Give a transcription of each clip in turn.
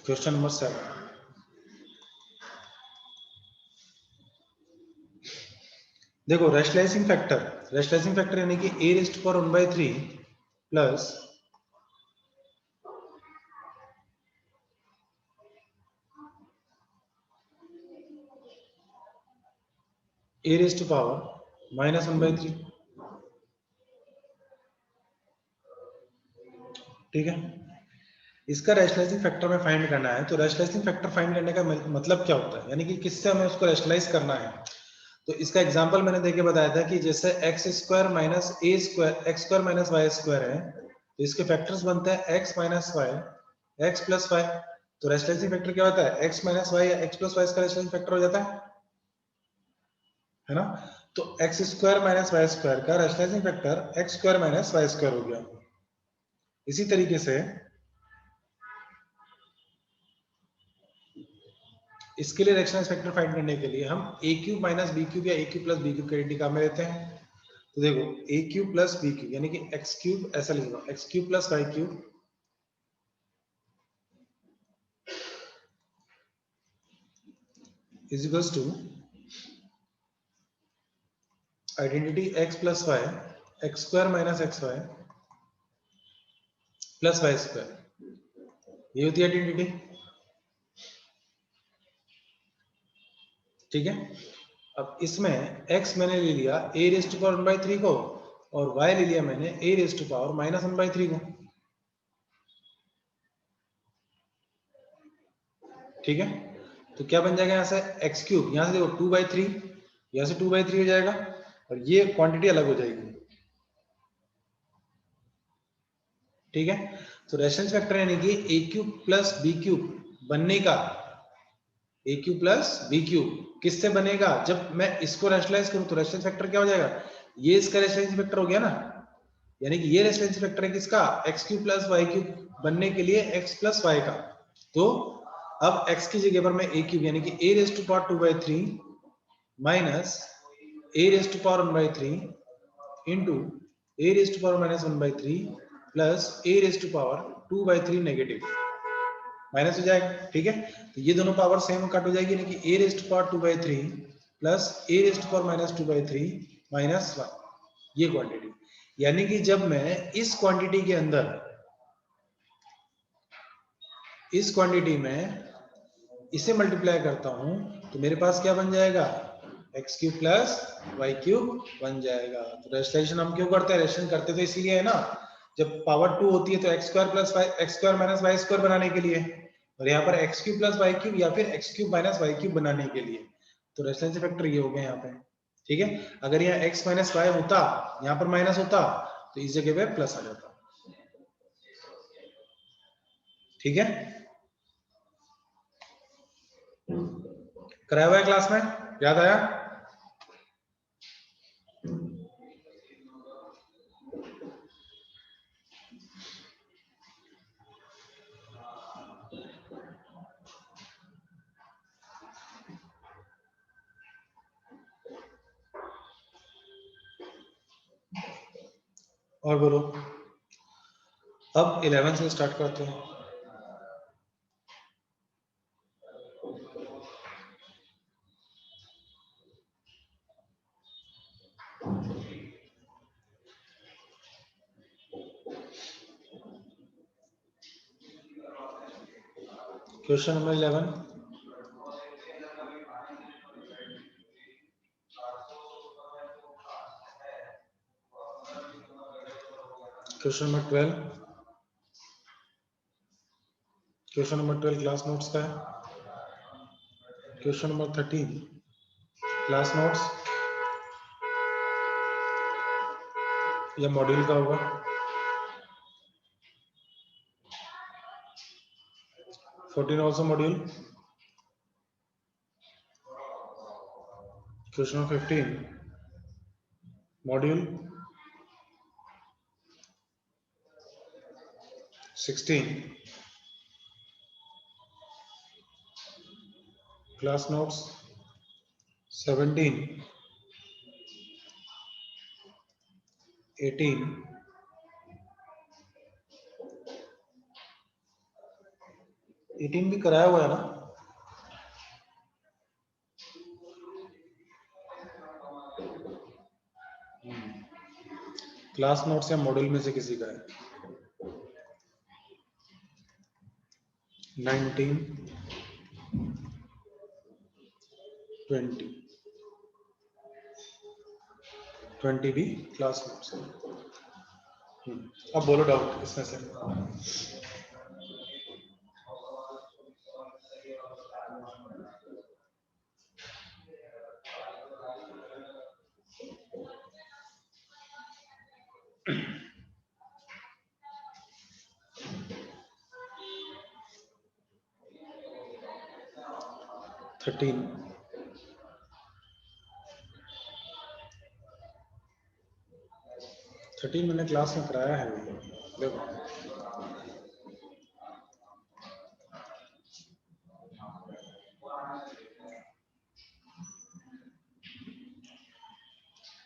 Question number 7। देखो rationalising factor यानी कि a raise to power 1/3 plus a raise to power -1/3। ठीक है, इसका रैशनलाइजिंग फैक्टर में फाइंड करना है। तो रैशनलाइजिंग फैक्टर फाइंड करने का मतलब क्या होता है, यानी कि किससे हमें उसको रैशनलाइज करना है। तो इसका एग्जांपल मैंने देके बताया था कि जैसे x square minus a square x square minus y square है, तो इसके फैक्टर्स बनते हैं x minus y x plus y। तो रैशनलाइजिंग फैक्टर क्या होता है, x माइनस y या x प्लस y का रैशनलाइजिंग फैक्टर हो जाता है ना। तो x square minus y square का rationalising factor x square minus y square हो गया। इसी तरीके से इसके लिए रैशनलाइज फैक्टर फाइंड करने के लिए हम a cube minus b cube या a cube plus b cube का इंटीग्रल में लेते हैं। तो देखो a cube plus b cube यानी कि x क्यूब, ऐसा लिखो x cube plus y cube is equals to identity x plus y x square minus x y plus y square, ये होती है आइडेंटिटी। ठीक है, अब इसमें x मैंने ले लिया a रेज़ टू पावर 1/3 को और y ले लिया मैंने a रेज़ टू पावर -1/3 को। ठीक है, तो क्या बन जाएगा यहाँ से x क्यूब, यहाँ से देखो 2/3, यहाँ से 2/3 हो जाएगा और ये क्वांटिटी अलग हो जाएगी। ठीक है, तो रेशनल फैक्टर यानी कि a cube plus b cube बनने का, a cube plus b cube किससे बनेगा, जब मैं इसको रैशनलाइज करूं तो रेशनल फैक्टर क्या हो जाएगा, ये इसका रेशनलाइज फैक्टर हो गया ना, यानी कि ये रेशनलाइज फैक्टर है किसका, x cube plus y cube बनने के लिए x प्लस y का। तो अब x की जगह पर मैं a क्यूब यानी कि a raise to power 2/3 minus a raise to power 1/3 into a raise to power -1/3 plus a raise to power 2/3 negative minus हो जाएगा। ठीक है, तो ये दोनों पावर सेम कट हो जाएगी, यानी कि a raise to power 2/3 plus a raise to power -2/3 minus 1, ये क्वांटिटी। यानी कि जब मैं इस क्वांटिटी के अंदर, इस क्वांटिटी में इसे मल्टीप्लाई करता हूं तो मेरे पास क्या बन जाएगा, x cube plus y cube बन जाएगा। तो रेशनलाइजेशन हम क्यों करते हैं, रेशनलाइजेशन करते तो इसीलिए है ना, जब पावर 2 होती है तो x square plus y, x square minus y square बनाने के लिए, और यहाँ पर x cube plus y cube या फिर x cube minus y cube बनाने के लिए। तो रेशनलाइजेशन फैक्टर ये हो गया यहाँ पे। ठीक है, अगर यहाँ एक्स माइनस वाई होता, यहाँ पर माइनस होता, तो इस जगह पे प्लस आ जाता। ठीक है, कराया हुआ है क्लास में, याद आया। और बोलो, अब 11 से स्टार्ट करते हैं। Question number 11, question number 12, question number 12 class notes का है। क्वेश्चन नंबर 13 क्लास नोट्स या मॉड्यूल का होगा। 14 also module. Question number 15 module. 16 class notes. 17 18 19 18 भी कराया हुआ है ना? क्लास नोट्स या मॉड्यूल में से किसी का है? 19, 20, 20 भी क्लास नोट्स है। अब बोलो डाउट इसमें से। थर्टीन 13 मैंने क्लास में कराया है। देखो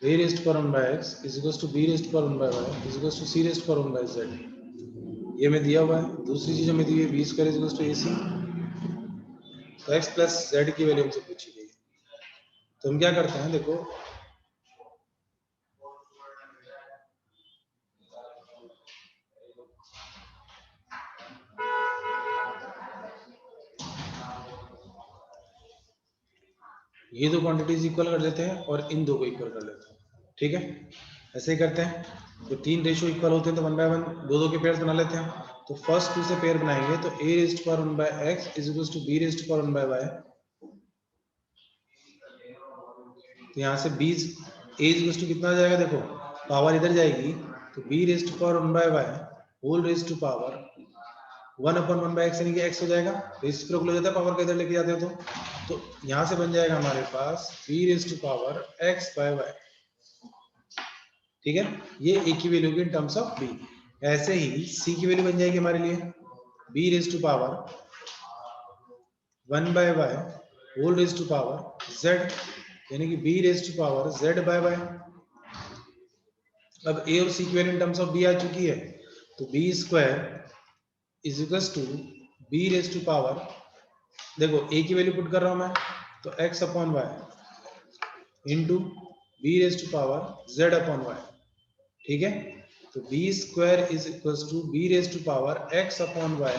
a raised to power 1 by x is equals to b raised to power 1 by y is equals to c raised to power 1 by z। ये में दिया हुआ है। दूसरी चीज हमें दी हुई है b square is equals to ac, तो x प्लस z की वैल्यू हमसे पूछी गई है। तो हम क्या करते हैं, देखो ये दो क्वांटिटीज इक्वल कर देते हैं और इन दो को इक्वल कर लेते हैं। ठीक है, ऐसे ही करते हैं। तो तीन रेशियो इक्वल होते हैं तो 1 बाय 1 दो दो के पेयर्स बना लेते हैं। तो फर्स्ट टू से पेयर बनाएंगे तो a raised to power 1 bye x is equals to b raised to power 1 by y। तो यहाँ से b a is equals to कितना आ जाएगा, देखो पावर इधर जाएगी तो b raised to power 1 by y whole raised to power 1 upon 1 bye x यानी कि x हो जाएगा। तो इस पर हो जाता है पावर का इधर लेके जाते हो तो यहाँ से बन जाएगा हमारे पास b raised to power x by y। ठीक है, ये a की value in terms of b। ऐसे ही c की वैल्यू बन जाएगी हमारे लिए b raised to power 1 by y whole raised to power z यानी कि b raised to power z by y। अब a और c की value in terms of b आ चुकी है तो b square is equals to b raised to power, देखो a की वैल्यू पुट कर रहा हूं मैं तो x upon y into b raised to power z upon y। ठीक है, तो b square is equals to b raised to power x upon y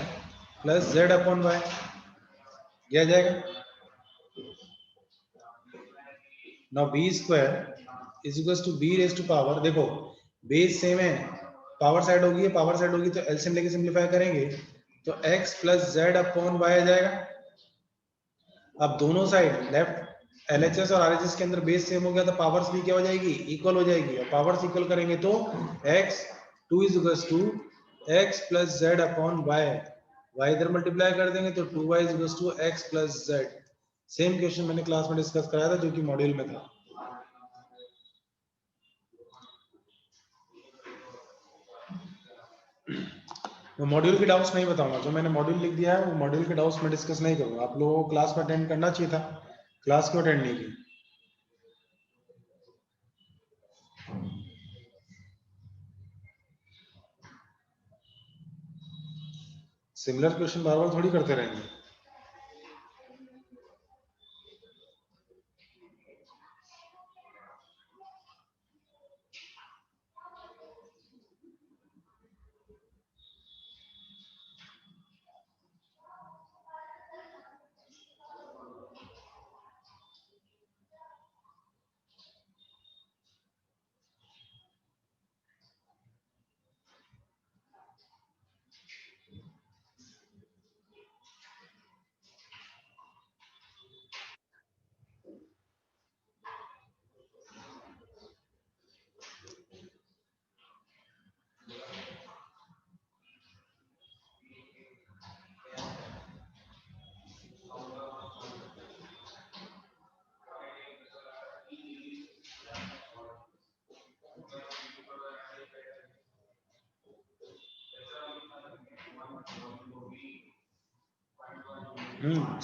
plus z upon y। ये आ जाएगा। Now b square is equals to b raised to power, देखो base same है, power side होगी, power side होगी तो LCM लेके simplify करेंगे तो x plus z upon y आ जाएगा। अब दोनों साइड लेफ्ट LHS और RHS के अंदर बेस सेम हो गया तो पावर्स भी क्या हो जाएगी, इक्वल हो जाएगी। और पावर्स इक्वल करेंगे तो x 2 is equals to x plus z upon y, y इधर मल्टीप्लाई कर देंगे तो 2y is equals to x plus z। Same question मैंने क्लास में डिस्कस कराया था जो कि मॉड्यूल में था। मैं मॉड्यूल के डाउट्स नहीं बताऊंगा, जो मैंने मॉड्यूल लिख दिया है वो मॉड्यूल के डाउट्स में डिस्कस नहीं करूंगा। आप लोगों को क्लास में अटेंड करना चाहिए था, क्लास क्यों अटेंड नहीं की? सिमिलर क्वेश्चन बार बार थोड़ी करते रहेंगे।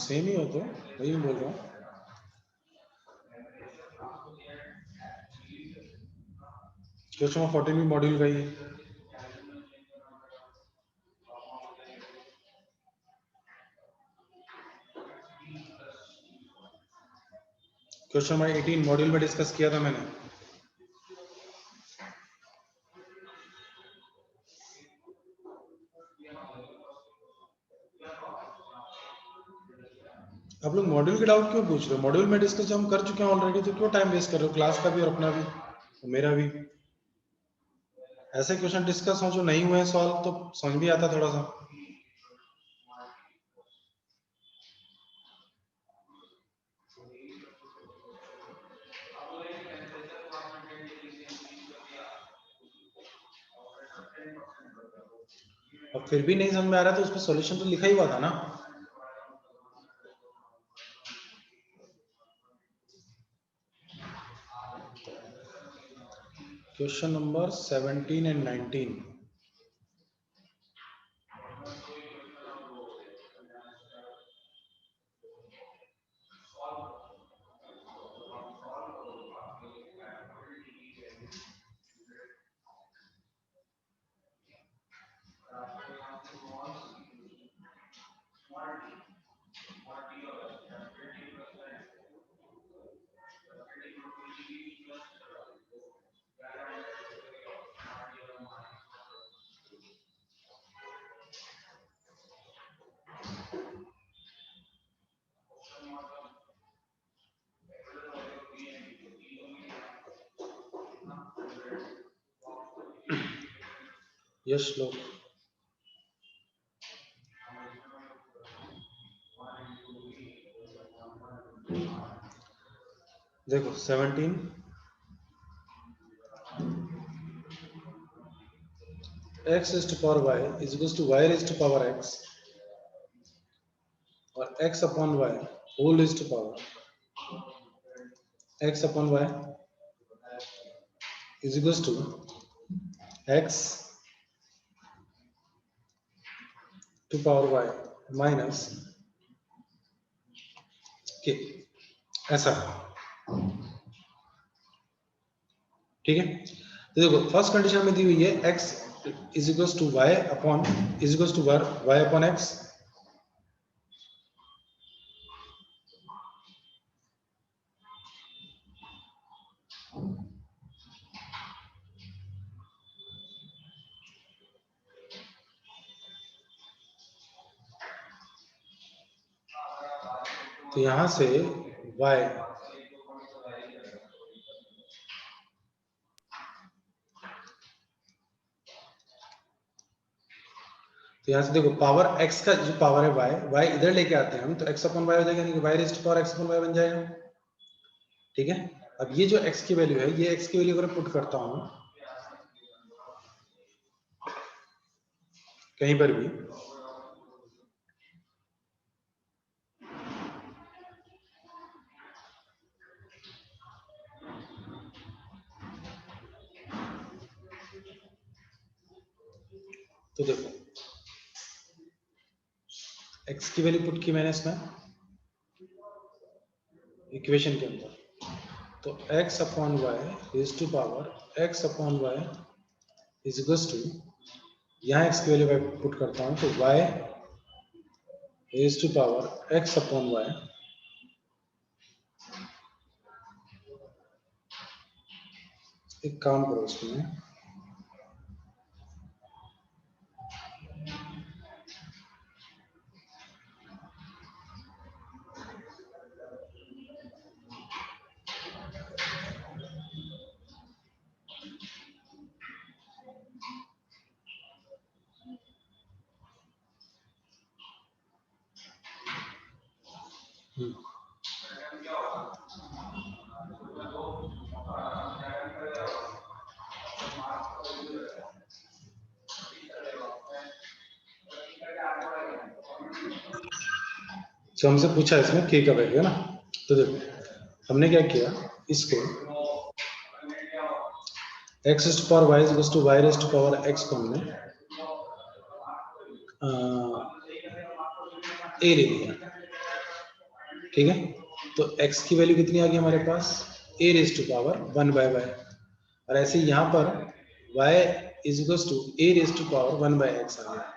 सेम ही हो तो वही बोल रहा हूँ। क्वेश्चन 14 मॉड्यूल का ही है। क्वेश्चन नंबर 18 मॉड्यूल में डिस्कस किया था मैंने। आप लोग मॉड्यूल के डाउट क्यों पूछ रहे हो? मॉड्यूल में डिस्कस जो हम कर चुके हैं ऑलरेडी, तो क्यों टाइम वेस्ट कर रहे हो? क्लास का भी और अपना भी और मेरा भी। ऐसे क्वेश्चन डिस्कस हो जो नहीं हुए सॉल्व, तो समझ भी आता थोड़ा सा। अब फिर भी नहीं समझ में आ रहा तो उसमें सॉल्यूशन तो लिखा ही हुआ था ना। Question number 17 and 19। यस श्लोक। देखो 17 x is to power y is equals to y raised to power x और x upon y whole is to power x upon y is equals to x to power y minus k, ऐसा। ठीक है, तो देखो first condition में दी हुई है x is equals to y upon is equals to y upon x। तो यहां से y तो यहाँ से देखो पावर x का जो पावर है y इधर लेके आते हैं हम, तो x अपॉन y हो जाएगा, यानी कि y raise to power x upon y बन जाएगा। ठीक है, अब ये जो x की वैल्यू है, ये x की वैल्यू अगर पुट करता हूं कहीं पर भी, तो देखो x की वैल्यू पुट की मैंने इसमें इक्वेशन के अंदर, तो x upon y raise to power x upon y is equals to, यहाँ x की वैल्यू पुट करता हूं तो y raise to power x upon y। एक काम करो इसमें, जो हमसे पूछा है इसमें k का वैल्यू है ना, तो देखो हमने क्या किया, इसको x raise to power y is equals to y raise to power x को हमने a ले लिया। ठीक है, तो x की वैल्यू कितनी आ गई हमारे पास, a raise to power 1 by y, और ऐसे यहाँ पर y is equals to a raise to power 1 bye x आ गया।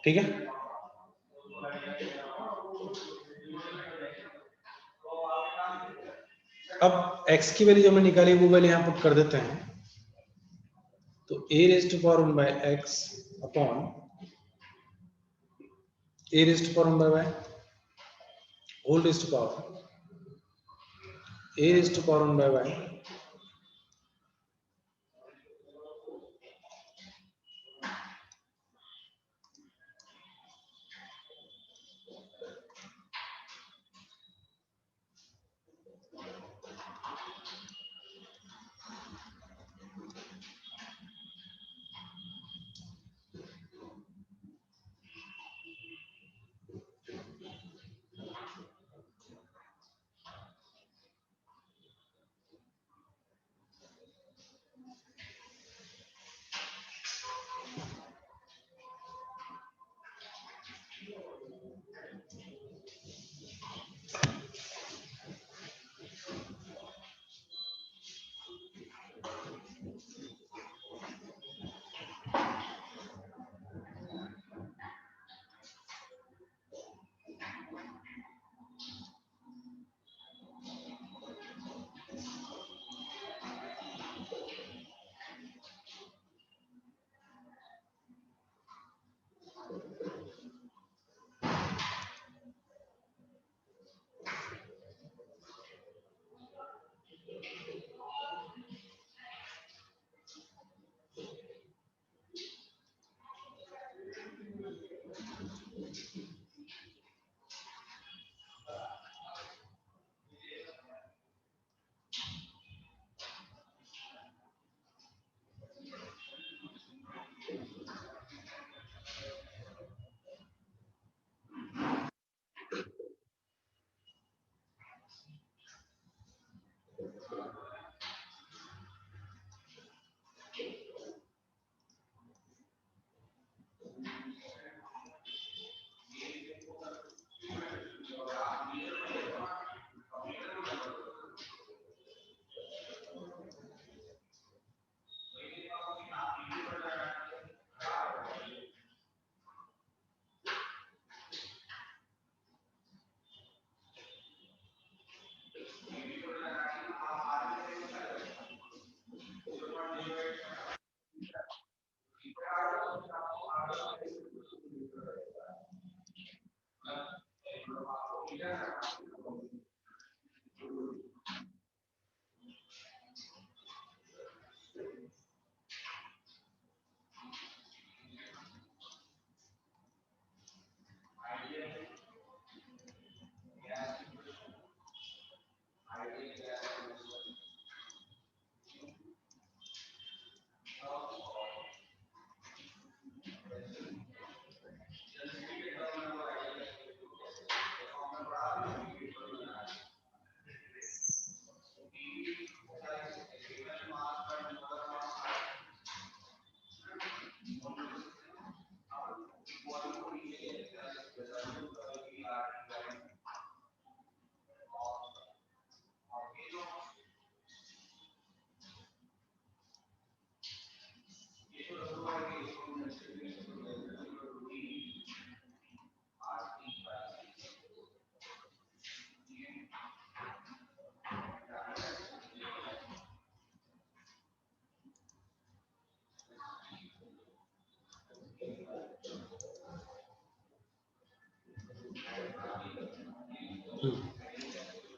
ठीक है, अब x की वैल्यू जो हमने निकाली वो वैल्यू यहाँ पुट कर देते हैं, तो a raise to power 1 bye x upon a raise to power 1 by whole raise to power a raise to power 1 by y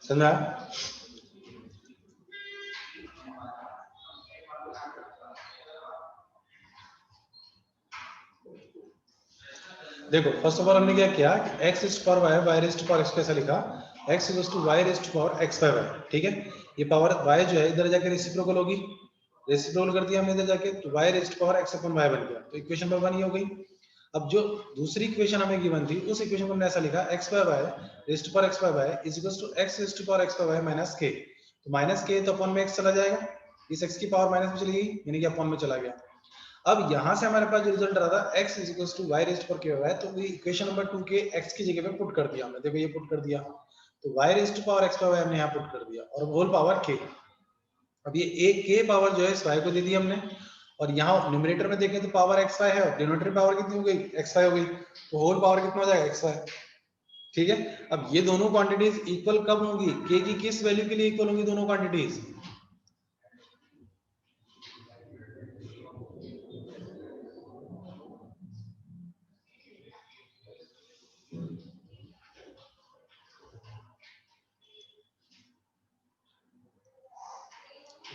समझा? देखो फर्स्ट ऑफ ऑल हमने क्या किया कि x raise to power y y raise to power x कैसे लिखा, x equals to y raise to power x by y, ठीक है। ये पावर y जो है इधर जाके रेसिप्रोकल होगी, रेसिप्रोकल कर दिया हमने इधर जाके, तो y raise to power x upon y बन गया, तो इक्वेशन नंबर 1 ये हो गई। अब जो दूसरी इक्वेशन हमें गिवन थी उस इक्वेशन को हमने ऐसा लिखा x by y raise to power x by y is equals to x raise to power x by y minus k, तो माइनस k तो अपॉन में x चला जाएगा, इस x की पावर माइनस में चली गई यानी कि अपॉन में चला गया। अब यहां से हमारे पास जो रिजल्ट आ रहा था x is equals to y raise to power k by y, तो ये इक्वेशन नंबर 2 के x की जगह पे पुट कर दिया हमने, देखो ये पुट कर दिया, तो y raise to power x by y हमने यहां पुट कर दिया और होल पावर k। अब ये एक k पावर जो है इस y को दे दी हमने, और यहाँ न्यूमरेटर में देखें तो पावर xy है और डिनोमिनेटर पावर कितनी हो गई xy हो गई, तो होल पावर कितना हो जाएगा xy। ठीक है। अब ये दोनों क्वांटिटीज इक्वल कब होंगी, के की किस वैल्यू के लिए इक्वल होंगी दोनों क्वांटिटीज?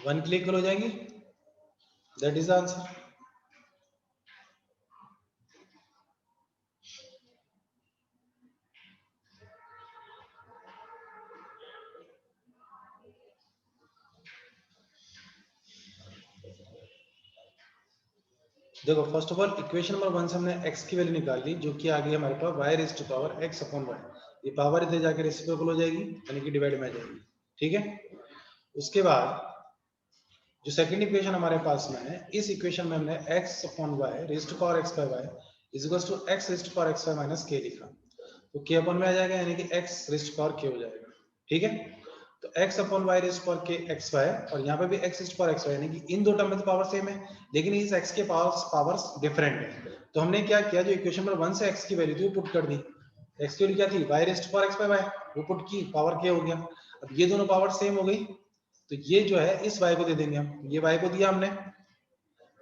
वन के लिए इक्वल हो जाएंगी, दैट इज द आंसर। देखो first of all equation number 1 से हमने x की वैल्यू निकाल ली, जो कि आ गई हमारे पास y raise to power x upon y। ये पावर इधर जाके रेसिप्रोकल हो जाएगी, यानी कि डिवाइड में आ जाएगी। ठीक है। उसके बाद जो सेकंड इक्वेशन हमारे पास में है, इस इक्वेशन में हमने x upon y raise to power x by y is equal to x raise to power x y minus k लिखा। तो k अपॉन में आ जाएगा, यानी कि x raise to power k हो जाएगा। ठीक है। तो x upon y raise power के एक्स वाई, और यहाँ पे भी x raise power x y, यानी कि इन दो टर्म में तो पावर सेम है, लेकिन इस x के पावर्स डिफरेंट है। तो हमने क्या किया, जो इक्वेशन नंबर 1 से x की वैल्यू थी वो पुट कर दी। x की वैल्यू क्या थी, y raise power x by y, वो पुट की, पावर k हो गया। अब ये दोनों पावर सेम हो गई, तो ये जो है इस y को दे देंगे हम, ये y को दिया हमने,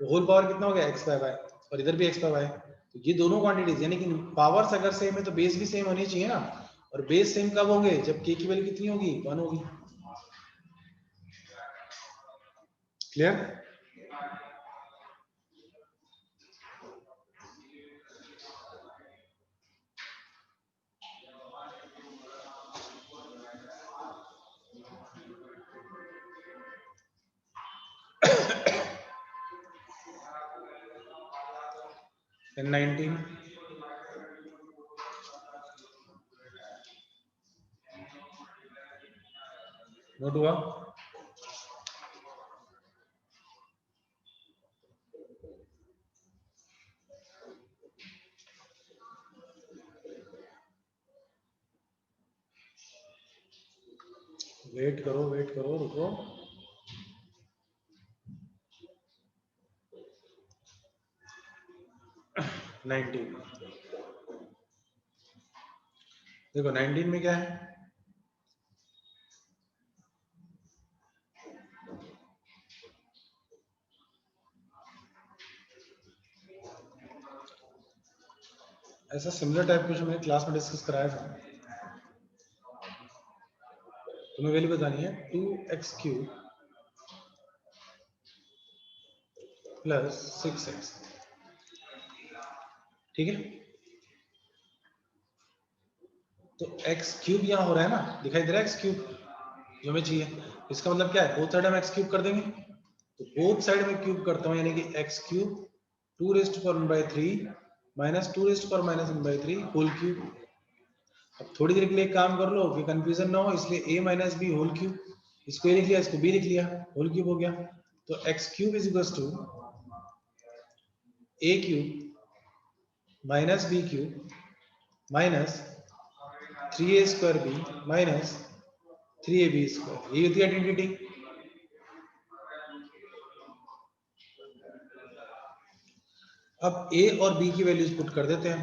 तो होल पावर कितना हो गया x बाय y, और इधर भी x बाय y। तो ये दोनों क्वांटिटीज, यानी कि पावर्स अगर सेम है तो बेस भी सेम होनी चाहिए ना, और बेस सेम कब होंगे, जब k की वैल्यू कितनी होगी, 1 होगी। क्लियर? and 19 नोट हुआ? वेट करो रुको। नाइनटीन, देखो 19 में क्या है, ऐसा सिमिलर टाइप क्वेश्चन मैंने क्लास में डिस्कस कराया था। तुम्हें वैल्यू बतानी है 2x³ प्लस 6x। ठीक है। तो x³ यहाँ हो रहा है ना, दिखाई दे रहा है x³ जो हमें चाहिए। इसका मतलब क्या है, बोथ साइड हम x³ कर देंगे, तो बोथ साइड में क्यूब करता हूँ, यानी कि x³ 2 raise to power 1/3 minus 2 raise to power minus 1/3 whole cube. अब थोड़ी देर के लिए काम कर लो कि कंफ्यूजन ना हो, इसलिए a minus b whole cube, इसको a लिख लिया, इसको b लिख लिया, होल क्यूब हो गया। तो x³ is equal to a³ minus b³ minus 3a² b minus 3ab², ये होती है आइडेंटिटी। अब a और b की वैल्यूज पुट कर देते हैं,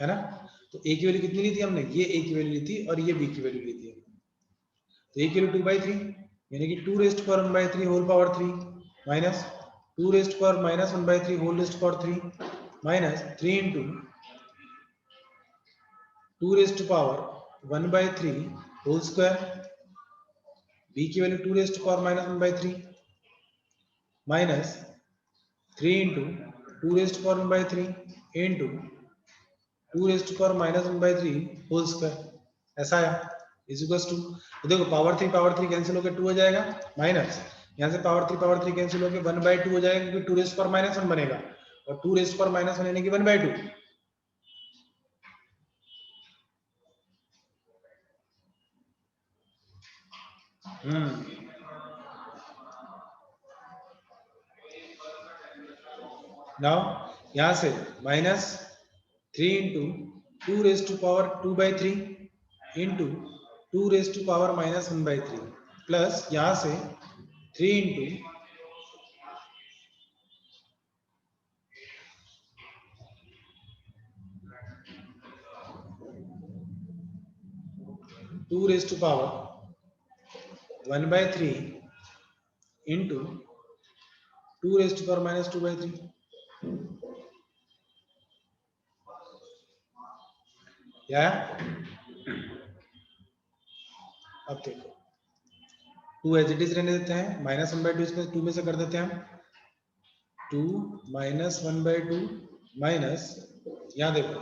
है ना। तो a की वैल्यू कितनी ली थी हमने, ये a की वैल्यू ली थी और ये b की वैल्यू ली थी। तो a की वैल्यू 2/3, यानी कि 2 raise to power 1/3 whole power 3 minus 2 raise to power minus 1/3 whole raise to power 3 minus 3 into 2 raise to power 1/3 whole square. b की value 2 raise to power minus 1/3 minus 3 into 2 raise to power 1/3 into 2 raise to power minus 1/3 whole square. ऐसा आया is equal to, देखो power 3 cancel होकर 2 हो जाएगा, minus यहाँ से power 3 cancel होकर 1/2 हो जाएगा, क्योंकि 2 रेज़ टू पावर माइनस 1 बनेगा, और 2 रेज़ टू पावर माइनस 1 यानी कि 1/2। नाउ यहाँ से minus 3 into 2 raise to power 2/3 into 2 raise to power minus 1/3 plus यहाँ से 3 into 2 raised to power 1/3 into 2 raised to power minus 2/3. क्या है? अब देखो 2 एज इट इज रहने देते हैं, -1/2 इसमें 2 में से कर देते हैं हम, 2 माइनस 1/2 माइनस, यहाँ देखो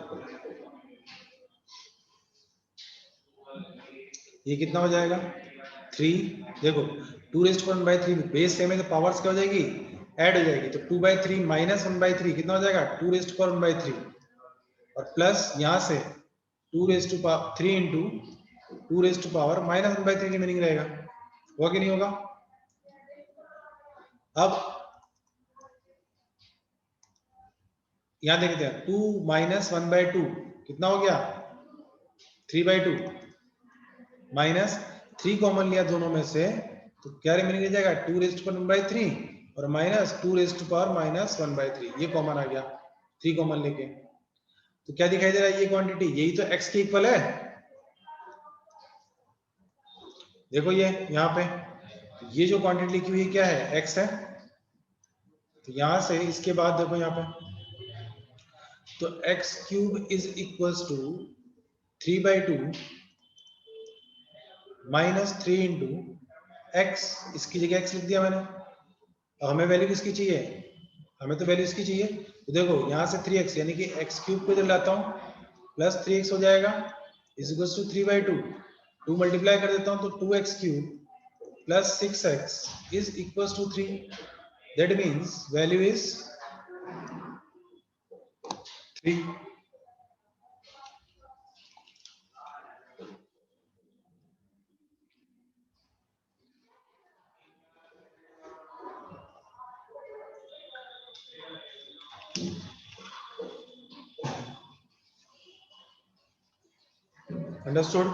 ये कितना हो जाएगा 3, देखो 2 रेस्ट 1/3 बेस सेम है तो पावर्स क्या हो जाएगी ऐड हो जाएगी, तो 2/3 माइनस 1/3 कितना हो जाएगा 2 रेस्ट 1/3 और प्लस यहाँ से 2 raised to power 3 into 2 raised to power minus 1/3 remaining रहेगा, होगा कि नहीं होगा? अब यहाँ देखते हैं 2 माइनस 1/2 कितना हो गया 3/2 माइनस 3 कॉमन लिया दोनों में से तो क्या रिमेनिंग रह जाएगा 2 रेस्ट टू 1/3 और minus 2 raised to power minus 1/3, ये कॉमन आ गया 3 कॉमन लेके, तो क्या दिखाई दे रहा है ये क्वांटिटी यही तो x के इक्वल है, देखो ये यहाँ पे ये जो क्वांटिटी लिखी हुई है क्या है x है, तो यहां से इसके बाद देखो यहाँ पे तो x cube is equals to 3/2 minus 3 into x, इसकी जगह x लिख दिया मैंने, और हमें वैल्यू किसकी चाहिए, हमें तो वैल्यू इसकी चाहिए, तो देखो यहाँ से 3x यानी कि x क्यूब को इधर लाता हूँ प्लस 3x हो जाएगा इज इक्वल्स टू 3/2, 2 मल्टीप्लाई कर देता हूँ तो 2x cube plus 6x is equals to 3, that means value is 3। Understood?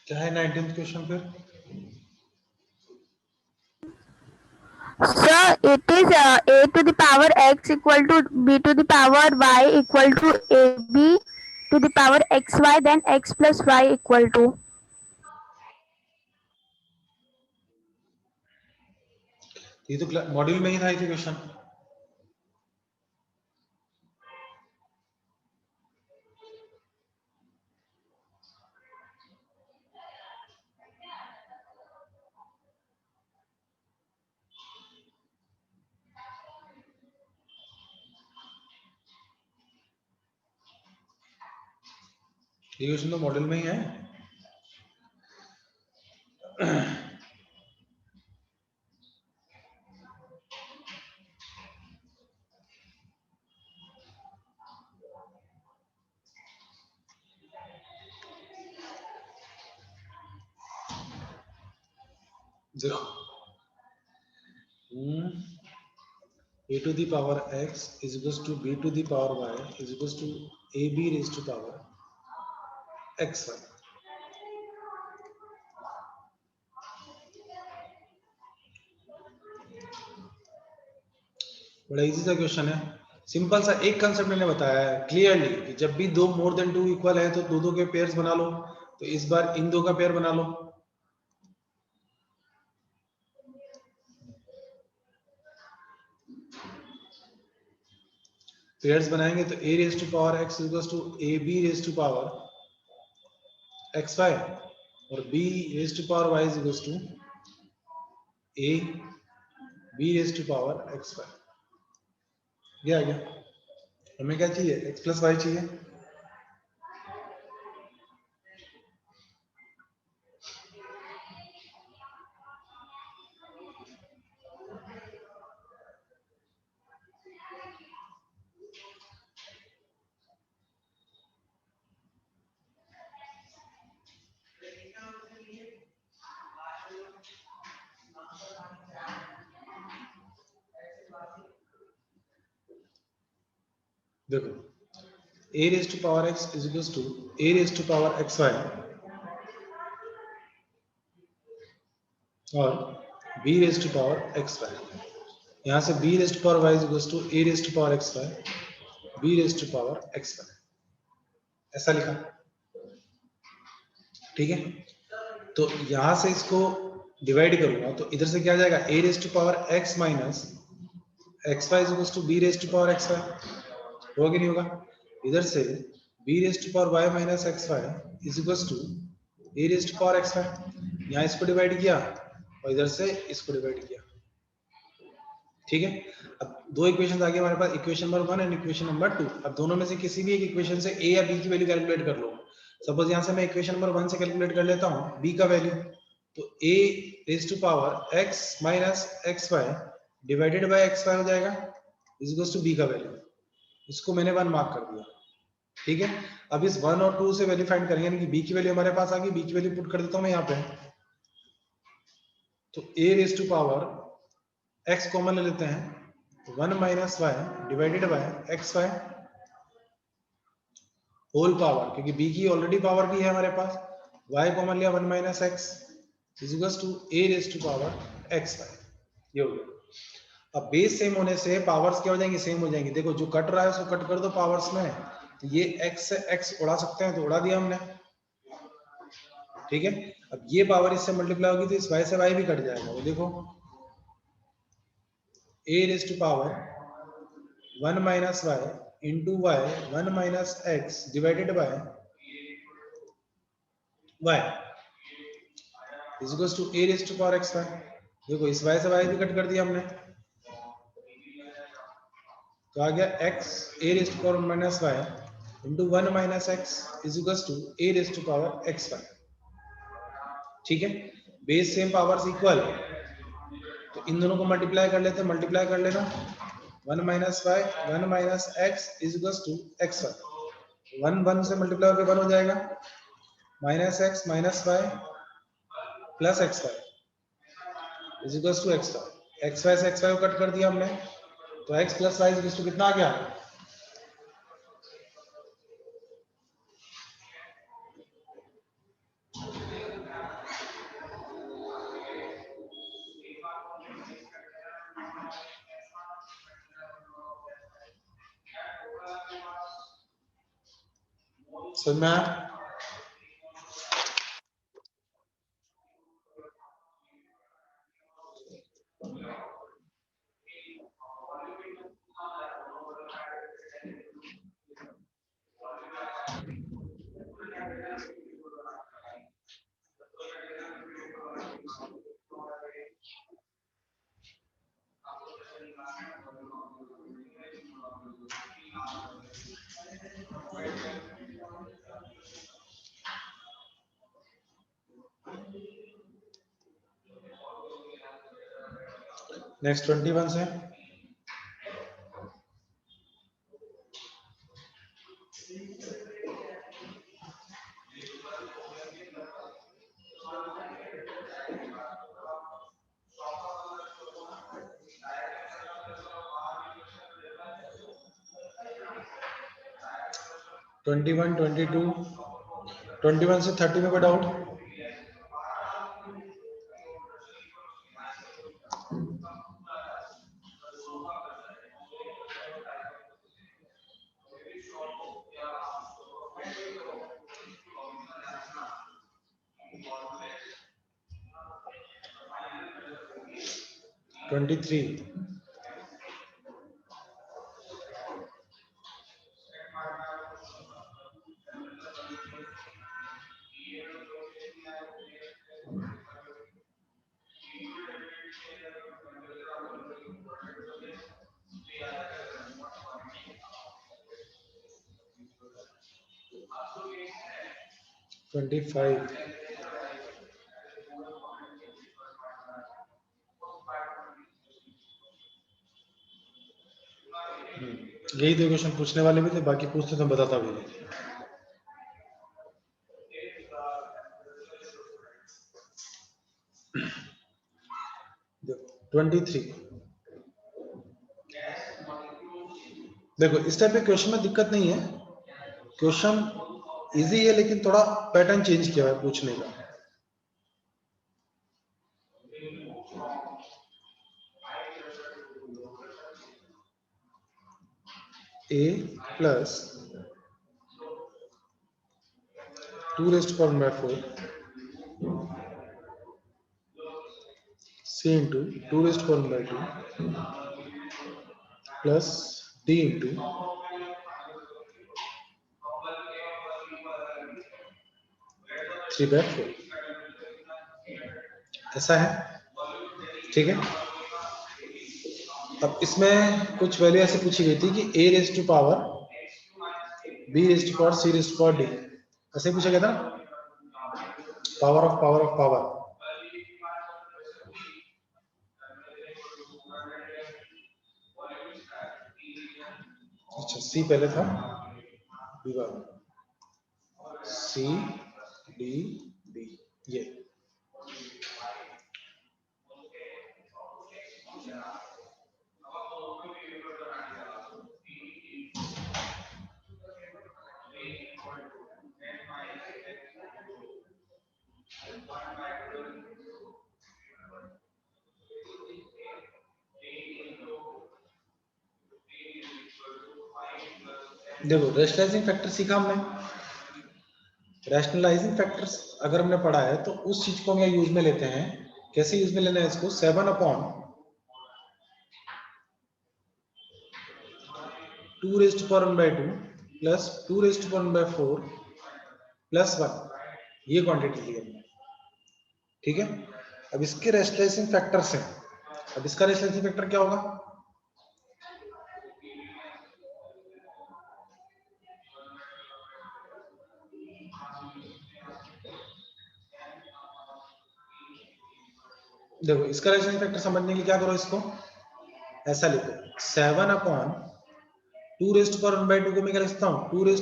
क्या है 19th क्वेश्चन फिर? Sir, it is a to the power x equal to b to the power y equal to ab to the power xy, then x plus y equal to. ये तो module में ही था ये question, ये question तो module में ही है। देखो a to the power x is equals to b to the power y is equals to ab raised to power xy, बड़ा इजी सा क्वेश्चन है, सिंपल सा एक कंसेप्ट मैंने बताया है क्लियरली कि जब भी दो मोर देन 2 इक्वल है तो दो दो के पेयर्स बना लो, तो इस बार इन दो का पेयर बना लो, पेयर्स बनाएंगे तो a raise to power x equals to ab raise to power xy और b raise to power y equals to a b raise to power xy, ये आ गया। हमें क्या चाहिए x प्लस वाई चाहिए, देखो a raised to power x is equals to a raised to power xy और b raised to power xy। यहाँ से b raised to power y is equals to a raised to power xy b raised to power xy, ऐसा लिखा। ठीक है, तो यहां से इसको डिवाइड करूंगा तो इधर से क्या आ जाएगा a raised to power x minus xy is equals to b raised to power xy, होगा कि नहीं होगा? इधर से b raised to power y minus xy is equals to a raised to power xy, यहाँ इसको डिवाइड किया और इधर से इसको डिवाइड किया। ठीक है, अब दो इक्वेशन आ गए हमारे पास, equation number 1 and equation number 2। अब दोनों में से किसी भी एक इक्वेशन से a या b की वैल्यू कैलकुलेट कर लो। सपोज यहाँ से मैं इक्वेशन नंबर 1 से कैलकुलेट कर लेता हूँ b का वैल्यू, तो a raise to power x minus xy divided by xy हो जाएगा इज इक्वल्स टू b का वैल्यू। इसको मैंने 1 मार्क कर दिया। ठीक है, अब इस 1 और 2 से वैल्यू फाइंड करेंगे, यानी कि b की वैल्यू हमारे पास आ गई, b की वैल्यू पुट कर देता हूं मैं यहाँ पे। तो a raise to power x common ले लेते हैं, 1 minus y divided by xy whole power, क्योंकि b की ऑलरेडी पावर भी है हमारे पास, y कॉमन लिया 1 minus x is equals to a raise to power xy। ये हो गया। अब बेस सेम होने से पावर्स क्या हो जाएंगी, सेम हो जाएंगी। देखो जो कट रहा है उसको कट कर दो पावर्स में, तो ये x से x उड़ा सकते हैं, तो उड़ा दिया हमने। ठीक है, अब ये पावर इससे मल्टीप्लाई होगी तो इस y से y भी कट जाएगा। वो देखो a raise to power 1 minus y into y 1 minus x divided by y is equals to a raise to power xy। देखो इस y से y भी कट कर दिया हमने, तो आ गया x a raise to power minus y into 1 minus x is equals to a raise to power xy। ठीक है, बेस सेम पावर्स इक्वल, तो इन दोनों को मल्टीप्लाई कर लेते हैं, मल्टीप्लाई कर लेना 1 minus y 1 minus x is equals to xy। 1 1 से मल्टीप्लाई होकर 1 हो जाएगा, minus x minus y plus xy is equals to xy। xy से xy को कट कर दिया हमने, तो x plus y is equals to कितना आ गया, समझ में आया? नेक्स्ट 21 से ट्वेंटी वन 21 से 30 में कोई डाउट? ट्वेंटी थ्री 25 यही दो क्वेश्चन पूछने वाले भी थे, बाकी पूछते तो बताता भी नहीं। देखो 23 देखो इस टाइप के क्वेश्चन में दिक्कत नहीं है, क्वेश्चन इजी है लेकिन थोड़ा पैटर्न चेंज किया है पूछने का। a plus 2⁴ c into 2⁴ plus d into 3/4 ऐसा है, ठीक है। अब इसमें कुछ वैल्यू ऐसे पूछी गई थी कि a raise to power b raise to power c raise to power d, ऐसे पूछा गया था, power of power of power. अच्छा c पहले था, b बाद c d b, ये देखो रैशनलाइजिंग फैक्टर सीखा हमने। रैशनलाइजिंग फैक्टर्स अगर हमने पढ़ा है तो उस चीज को हम यहाँ यूज में लेते हैं। कैसे यूज में लेना है इसको, 7/2⁴ प्लस 2⁴ प्लस 1, ये क्वांटिटी ली हमने, ठीक है। अब इसके रैशनलाइजिंग फैक्टर्स हैं, अब इसका रैशनलाइजिंग फैक्टर क्या होगा, देखो इसका रैशनलाइजिंग फैक्टर समझने के लिए क्या करो, इसको ऐसा लिखो 7/2⁴ को मैं क्या लिखता हूँ 2⁴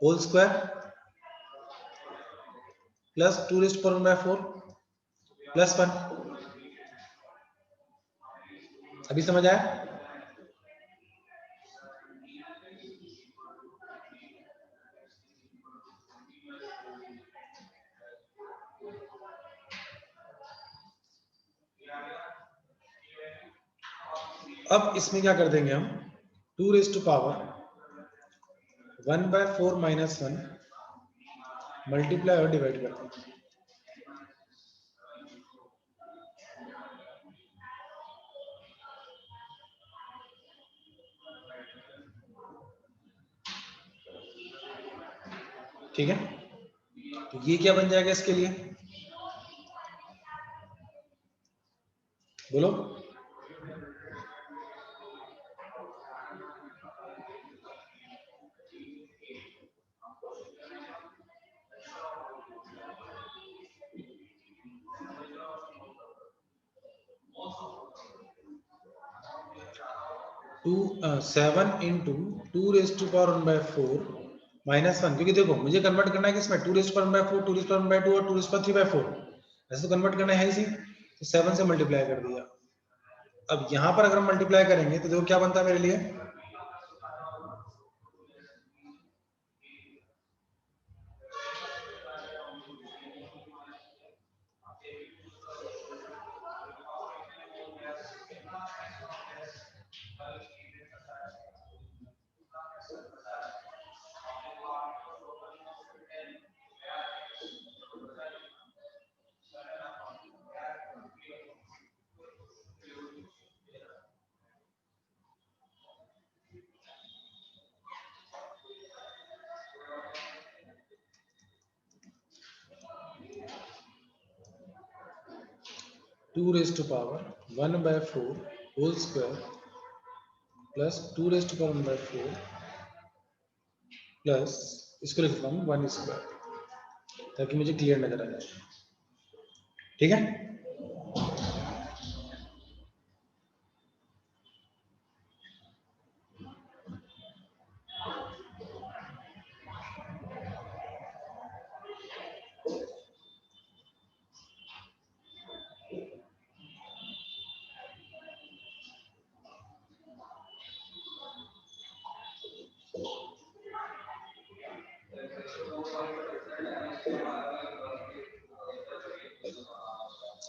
होल स्क्वायर प्लस 2⁴ प्लस 1। अभी समझ आया? अब इसमें क्या कर देंगे हम, 2⁴ माइनस 1 मल्टीप्लाई और डिवाइड कर देंगे, ठीक है। तो ये क्या बन जाएगा इसके लिए, बोलो। 7 इंटू 2⁴ माइनस 1, क्योंकि देखो मुझे कन्वर्ट करना है कि इसमें 2⁴ 2⁴2 और 2⁴3/4, ऐसे तो कन्वर्ट करना है इसी, तो 7 से मल्टीप्लाई कर दिया। अब यहां पर अगर हम मल्टीप्लाई करेंगे तो देखो क्या बनता है मेरे लिए, two raise to power 1/4 whole square plus 2⁴ plus इसको लिखता हूँ 1 स्क्वायर, ताकि मुझे क्लियर नजर आ जाए, ठीक है।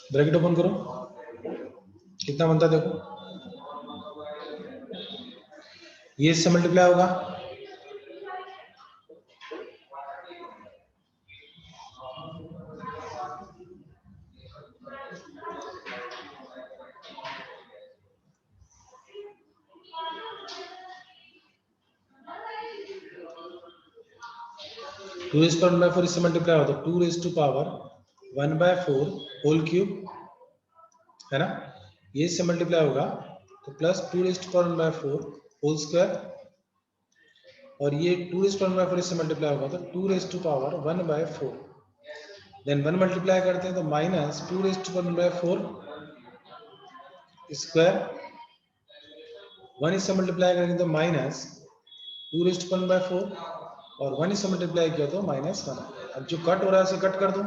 ब्रैकेट ओपन करो, कितना बनता है देखो, ये इससे मल्टीप्लाई होगा, टू रेज पावर 1/4 इससे मल्टीप्लाई होता है, 2 raise to power 1/4 whole cube, है ना, ये इससे मल्टीप्लाई होगा तो plus 2 raise to power 1/4 whole square, और ये 2 रेज टू पावर 1/4 इससे मल्टीप्लाई होगा तो 2 raise to power 1/4, then 1 multiply करते हैं तो minus 2 raise to power 1/4 square, 1 इससे मल्टीप्लाई करेंगे तो माइनस 2 रेज टू पावर 1/4 और 1 इससे मल्टीप्लाई किया तो -1। अब जो कट हो रहा है उसे कट कर दो,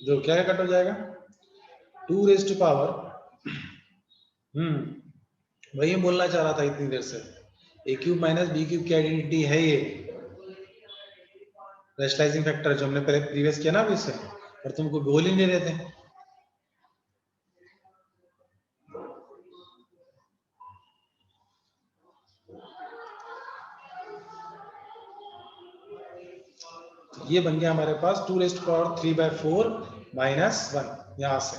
जो क्या कट हो जाएगा, 2 रेज टू पावर, वही बोलना चाह रहा था इतनी देर से, ए क्यूब माइनस बी क्यूब की आइडेंटिटी है ये रैशनलाइजिंग फैक्टर जो हमने पहले प्रीवियस किया ना अभी इससे, और तुमको बोल ही नहीं रहे थे। ये बन गया हमारे पास 2 रेज टू पावर 3/4 -1 यहां से,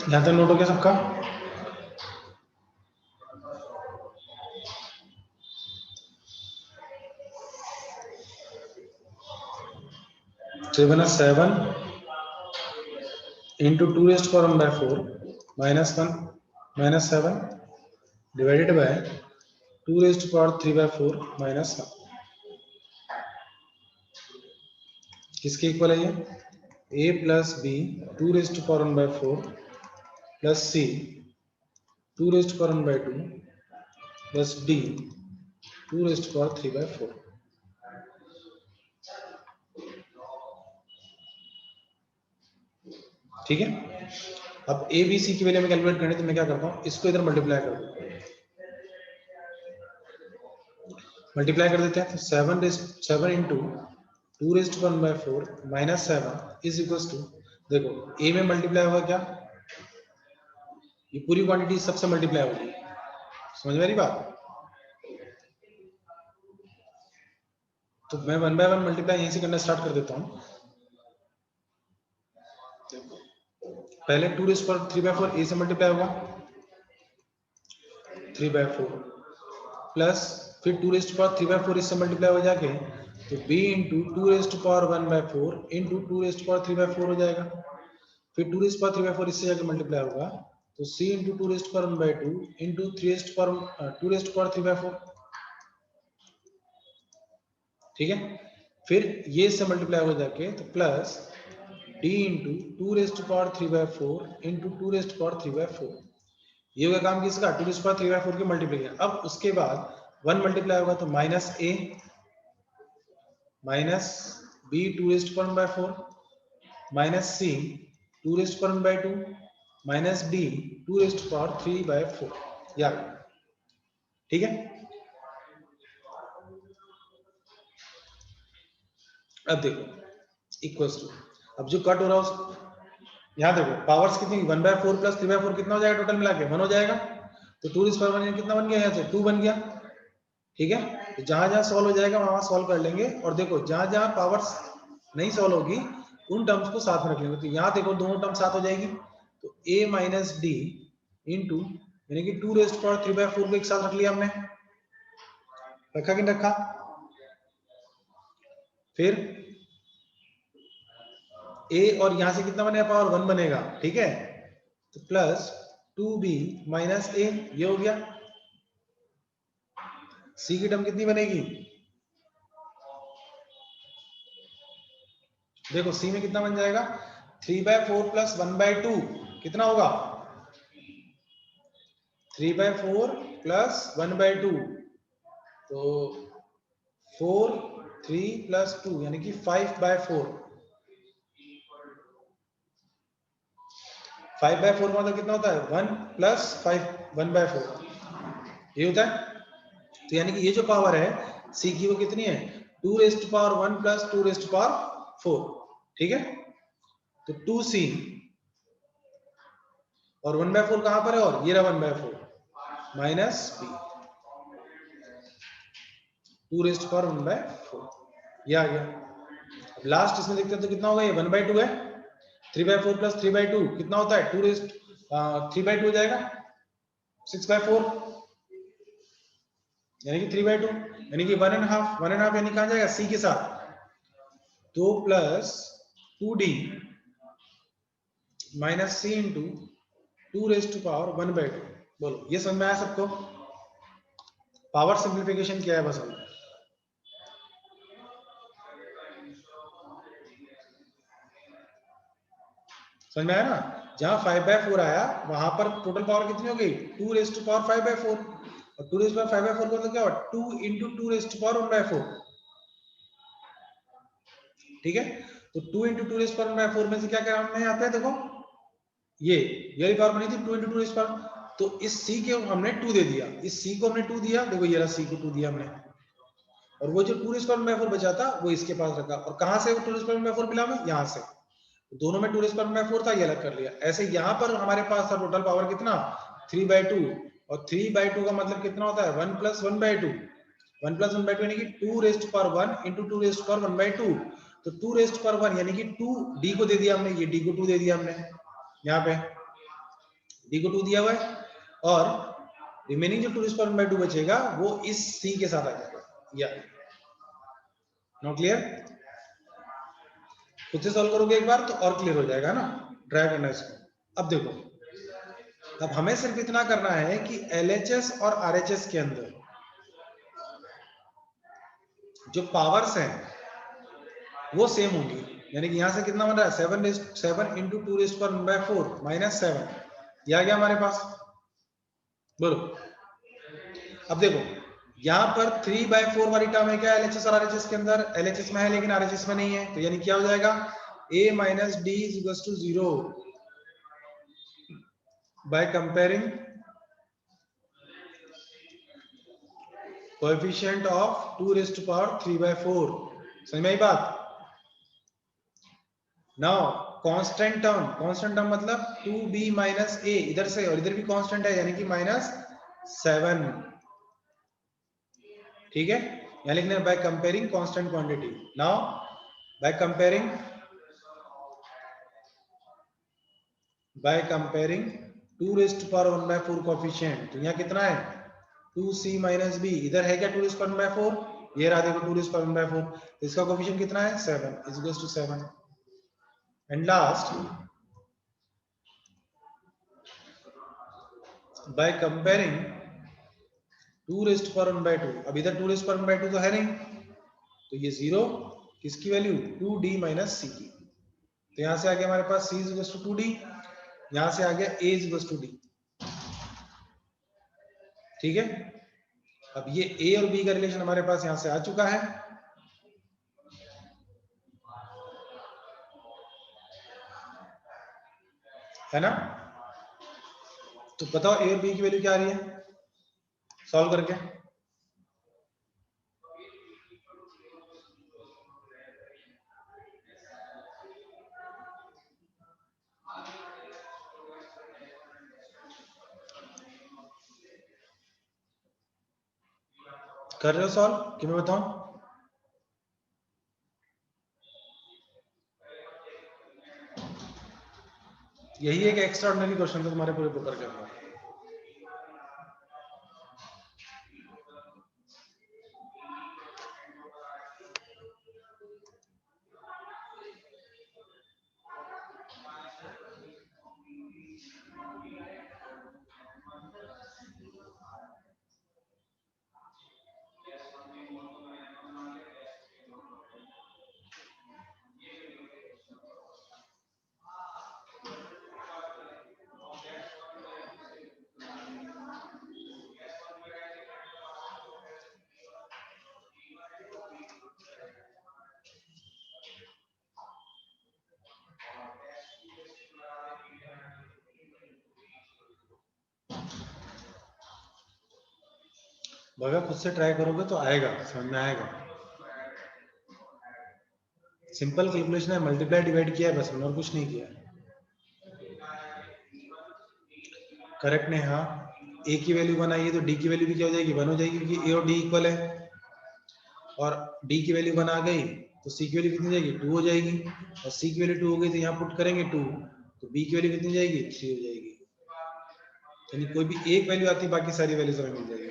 यहां तक नोट हो गया सबका। तो बना 7 into 2 raised to power 1/4 -1 -7 divided by 2 raised to power 3/4 -1, किसके इक्वल है ये, a plus b 2 raised to power 1/4 plus c 2 raised to power 1/2 plus d 2 raised to power 3/4। ठीक है, अब ए बी सी की वैल्यू में कैलकुलेट करनी, तो मैं क्या करता हूं, इसको इधर मल्टीप्लाई कर दूं, मल्टीप्लाई कर देते हैं तो 7 into 2 raised to 1/4 -7 is equal to, देखो a में मल्टीप्लाई होगा क्या, ये पूरी क्वांटिटी सबसे मल्टीप्लाई होगी, समझ में आ रही बात, तो मैं 1/1 मल्टीप्लाई यहीं से करना स्टार्ट कर देता हूं। पहले 2 रेज़ पर 3/4 a से मल्टीप्लाई होगा 3/4 प्लस फिर 2 रेज़ पर 3/4 इससे मल्टीप्लाई हो जाके तो b into 2 raise to power 1/4 into 2 raise to power 3/4 हो जाएगा, फिर 2 रेज़ पावर 3/4 इससे जाके मल्टीप्लाई होगा तो c into 2 raise to power 1/2 into 2 raise to power 3/4, ठीक है, फिर ये इससे मल्टीप्लाई हो जाके तो plus d into 2 raise to power 3/4 into 2 raise to power 3/4, ये होगा काम किसका, 2 रेज़ टू पावर 3/4 की मल्टीप्लिकेशन। अब उसके बाद 1 मल्टीप्लाई होगा तो minus a minus b 2 raise to power 1/4 minus c 2 raise to power 1/2 minus d 2 raise to power 3/4, यार ठीक है। अब देखो इक्वल्स टू, अब जो कट हो रहा है यहाँ देखो पावर्स कितनी, 1/4 प्लस 3/4 कितना हो जाएगा, टोटल मिला के 1 हो जाएगा, तो 2 रेज़ पावर 1 कितना बन गया, यहाँ से 2 बन गया, ठीक है, तो जहां जहां सॉल्व हो जाएगा वहां सॉल्व कर लेंगे, और देखो जहां जहां पावर्स नहीं सॉल्व होगी उन टर्म्स को साथ में रख लेंगे, तो यहाँ देखो दोनों टर्म साथ हो जाएगी, तो a माइनस डी इंटू यानी कि 2 रेज़ पावर 3/4 को एक साथ रख लिया हमने, रखा कि नहीं रखा, फिर a और यहां से कितना बनेगा, पावर 1 बनेगा, ठीक है, तो प्लस 2b माइनस a, ये हो गया, c की टर्म कितनी बनेगी, देखो सी में कितना बन जाएगा 3/4 प्लस 1/2 कितना होगा 3/4 प्लस 1/2 तो 4 3 प्लस 2 यानी कि 5/4 5/4 मतलब कितना होता है 1 प्लस 5 1/4 ये होता है। तो यानी कि ये जो पावर है सी की वो कितनी है 2⁻1 प्लस 2⁻4 ठीक है। तो 2c और 1/4 कहां पर है और ये रहा 1/4 माइनस b 2⁻1/4 ये आ गया। अब लास्ट इसमें देखते हैं तो कितना होगा ये 1/2 है 3/4 प्लस 3/2 कितना होता है 3/2 हो जाएगा 6/4 यानी कि 3/2 यानी कि 1.5 यानी कहां जाएगा सी के साथ 2 प्लस 2d माइनस सी इंटू 2⁻1/2 बोलो ये समझ में आया सबको। पावर सिंप्लीफिकेशन क्या है बस हम समझ में आया ना। जहां 5/4 आया वहां पर टोटल पावर कितनी हो गई 2⁻5/4 और 2⁻5/4 का मतलब क्या हुआ 2 इंटू 2⁻1/4 ठीक है। तो 2 इंटू 2⁻1/4 में से क्या क्या में आता है देखो ये वाली पावर बनी थी 2 इंटू 2 तो इस c के हमने 2 दे दिया इस c को हमने 2 दिया देखो ये रहा c को 2 दिया हमने और वो जो 2⁻4 बचा था वो इसके पास रखा और कहां से वो 2⁻4 मिला हमें यहां से दोनों में 2⁻4 था ये अलग कर लिया। ऐसे यहाँ पर हमारे पास था टोटल पावर कितना 3/2 और 3/2 का मतलब कितना होता है 1 प्लस 1/2 1 प्लस 1/2 यानी कि 2⁻1 इंटू 2⁻1/2 तो 2⁻1 यानी कि 2 d को दे दिया हमने ये d को 2 दे दिया हमने यहाँ पे d को 2 दिया हुआ है और रिमेनिंग जो 2⁻1/2 बचेगा वो इस c के साथ आ जाएगा या नॉट क्लियर। खुद से सॉल्व करोगे एक बार तो और क्लियर हो जाएगा ना ट्राई करना इसको। अब देखो अब हमें सिर्फ इतना करना है कि LHS और RHS के अंदर जो पावर्स हैं वो सेम होंगी यानी कि यहां से कितना बन रहा है 7 इंटू 2⁻1/4 माइनस 7 ये आ गया हमारे पास बोलो। अब देखो यहाँ पर 3/4 वाली टर्म है क्या LHS और RHS के अंदर LHS में है लेकिन RHS में नहीं है तो यानी क्या हो जाएगा a minus d is equal to 0 by comparing coefficient of 2⁻3/4 समझ में आई बात। नाउ कांस्टेंट टर्म मतलब 2b माइनस a इधर से और इधर भी कांस्टेंट है यानी कि -7 ठीक है। यहां लिखने by comparing constant quantity now by comparing 2⁻1/4 coefficient तो यहाँ कितना है 2c माइनस b इधर है क्या 2⁻1/4 ये रहा देखो 2⁻1/4 इसका कोएफिशिएंट कितना है 7 is equal to 7 and last by comparing 2⁻1/2 अब इधर 2⁻1/2 तो है नहीं तो ये 0 किसकी वैल्यू 2d माइनस c की तो यहां से आ गया हमारे पास c is equal to 2d यहां से आ गया a is equal to d ठीक है। अब ये a और b का रिलेशन हमारे पास यहां से आ चुका है ना। तो बताओ a और b की वैल्यू क्या आ रही है सॉल्व करके कर रहे हो सॉल्व कि मैं बताऊं। यही एक एक्स्ट्राऑर्डिनरी क्वेश्चन था तुम्हारे पूरे पेपर के अंदर। भैया खुद से ट्राई करोगे तो आएगा, समझ में आएगा। सिंपल कैलकुलेशन है, मल्टीप्लाई डिवाइड किया है बस, और कुछ नहीं किया। करेक्ट ने, हाँ। ए की वैल्यू 1 आई है तो डी की वैल्यू भी क्या हो जाएगी, 1 हो जाएगी, क्योंकि ए और डी इक्वल है। और डी की वैल्यू 1 आ गई तो सी की वैल्यू कितनी जाएगी, 2 हो जाएगी। और सी की वैल्यू 2 हो गई तो यहाँ पुट करेंगे 2, तो बी की वैल्यू कितनी जाएगी, 3 हो जाएगी। यानी कोई भी एक वैल्यू आती है, बाकी सारी वैल्यूज हमें मिल जाएगी।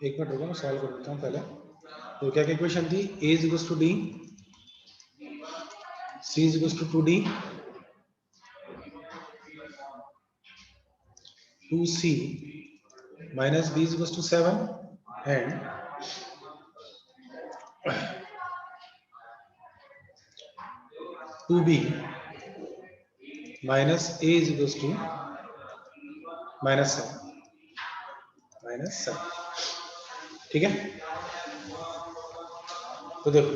एक मिनट रुको, मैं सॉल्व कर देता हूँ पहले। तो क्या क्या इक्वेशन थी, a is equals to d, c is equals to 2d, 2c minus b is equals to 7 and 2b minus a is equals to minus 7। ठीक है, तो देखो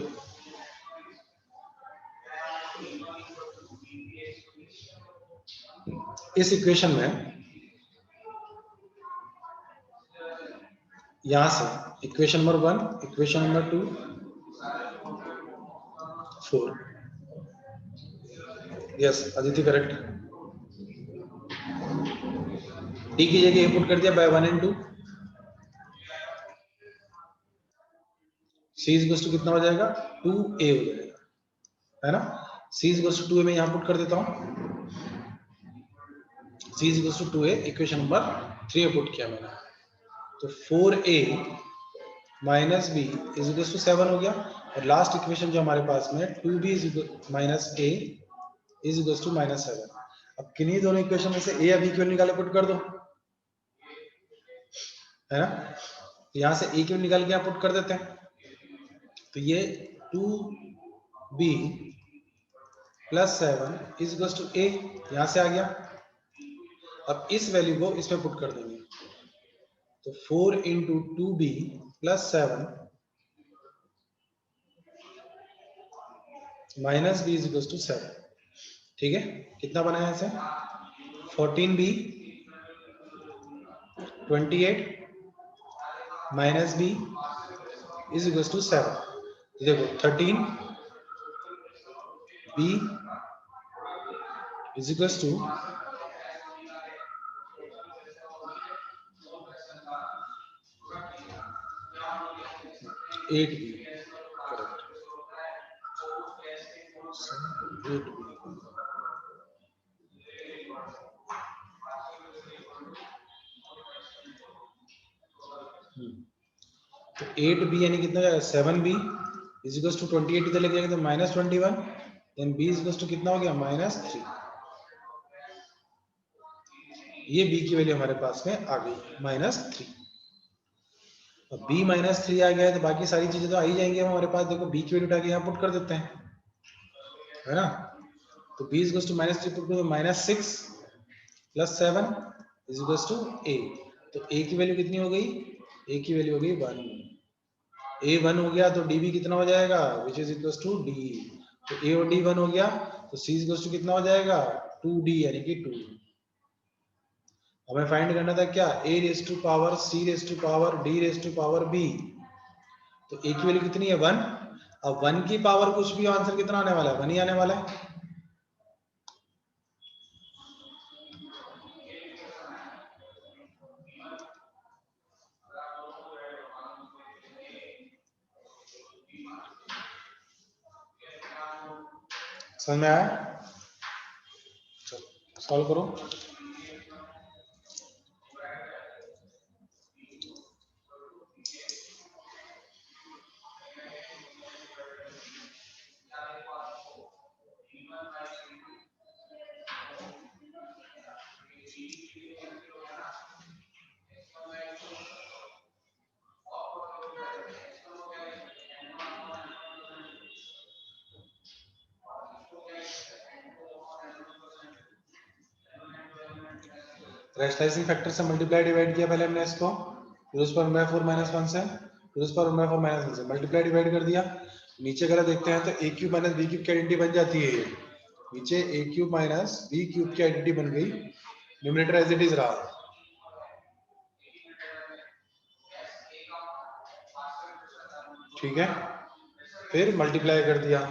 इस इक्वेशन में यहां से equation number 1, equation number 2, 4, yes Aditi correct. D की जगह पुट कर दिया by 1 and 2, c is equals to कितना हो जाएगा, 2a हो जाएगा, है ना। सी इज इक्वल्स टू 2a में यहां पुट कर देता हूं, C is equals to 2a, equation number 3 put किया मैंने, तो 4a minus B is equal to 7 हो गया। और लास्ट इक्वेशन जो हमारे पास में 2b is equal minus a is equal to minus 7। अब किन्हीं दोनों इक्वेशन में से a या b की वैल्यू निकाले पुट कर दो, है ना। तो यहां से a की वैल्यू निकाल के यहां पुट कर देते हैं, तो ये 2b plus 7 is equal to a, यहां से आ गया। अब इस वैल्यू को इसमें पुट कर देंगे, तो 4 into 2b plus 7 minus B is equal to 7। ठीक है, कितना बनाया इसे, 14b 28 minus B is equal to 7। देखो 13b is equal to 8b, correct 8b। तो 8b यानी कितना जाएगा, 7b इज इक्वल टू 28 इधर लग जाएगा तो minus 21, then b is equal to कितना हो गया, माइनस 3। ये b की वैल्यू हमारे पास में आ गई माइनस 3। अब b माइनस 3 आ गया है तो बाकी सारी चीजें तो आ ही जाएंगी हमारे पास। देखो b की वैल्यू उठा के यहाँ पुट कर देते हैं, है ना। तो b is equal to minus 3 put करो, minus 6 plus 7 is equal to a। तो a की वैल्यू कितनी हो गई, a की वैल्यू हो गई 1। a 1 हो गया तो db कितना हो जाएगा, which is equal to d। तो a और d 1 हो गया तो c इज इक्वल टू कितना हो जाएगा, 2d यानी कि 2। हमें फाइंड करना था क्या, a raise to power c raise to power d raise to power b। तो a की वैल्यू कितनी है, 1। अब 1 की पावर कुछ भी, आंसर कितना आने वाला है, 1 ही आने वाला है। समझ में आया, चलो सॉल्व करो। रैशनलाइजिंग फैक्टर से मल्टीप्लाई डिवाइड किया पहले हमने इसको, 2^4 माइनस 1 से 2^4 माइनस 1 से मल्टीप्लाई डिवाइड कर दिया। नीचे अगर देखते हैं तो a cube minus b cube की आइडेंटिटी बन जाती है। नीचे a cube minus b cube की आइडेंटिटी बन गई, न्यूमरेटर एज इट इज रहा। ठीक है, फिर मल्टीप्लाई कर दिया।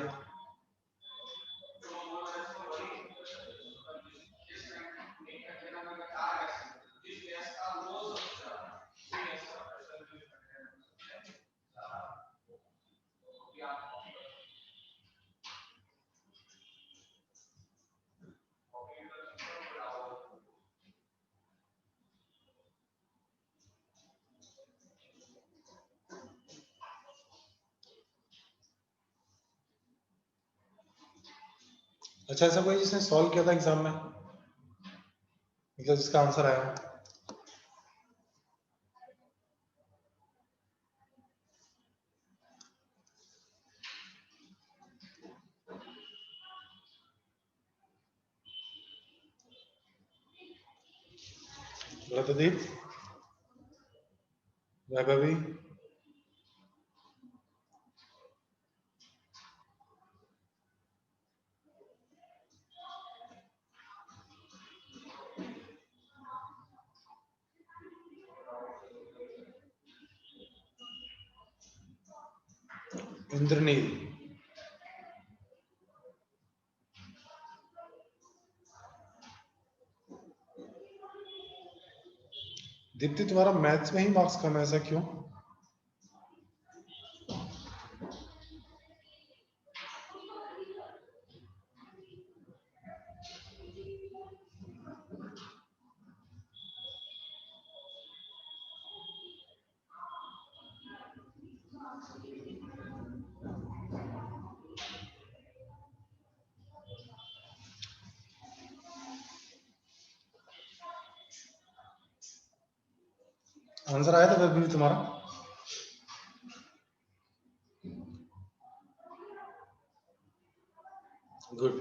अच्छा, ऐसा कोई जिसने सॉल्व किया था एग्जाम में, मतलब जिसका आंसर आया? प्रदीप, वैभवी, इंद्रनील, दीप्ति तुम्हारा मैथ्स में ही मार्क्स कम है, ऐसा क्यों? आंसर आया था वैभवी तुम्हारा? गुड।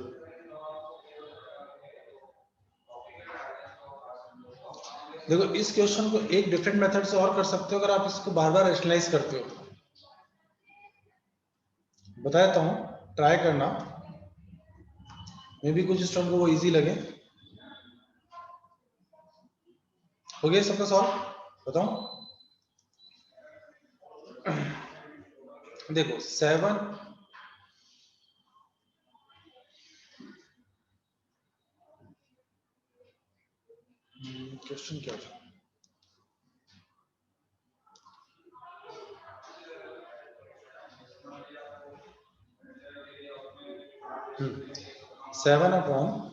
देखो, इस क्वेश्चन को एक डिफरेंट मेथड से और कर सकते हो अगर आप इसको बार बार रैशनलाइज करते हो। बता देता हूं, ट्राई करना, मे भी कुछ स्टूडेंट को वो इजी लगे। हो गया सबका सॉल्व? बताओ। देखो 7, क्वेश्चन क्या था? 7/2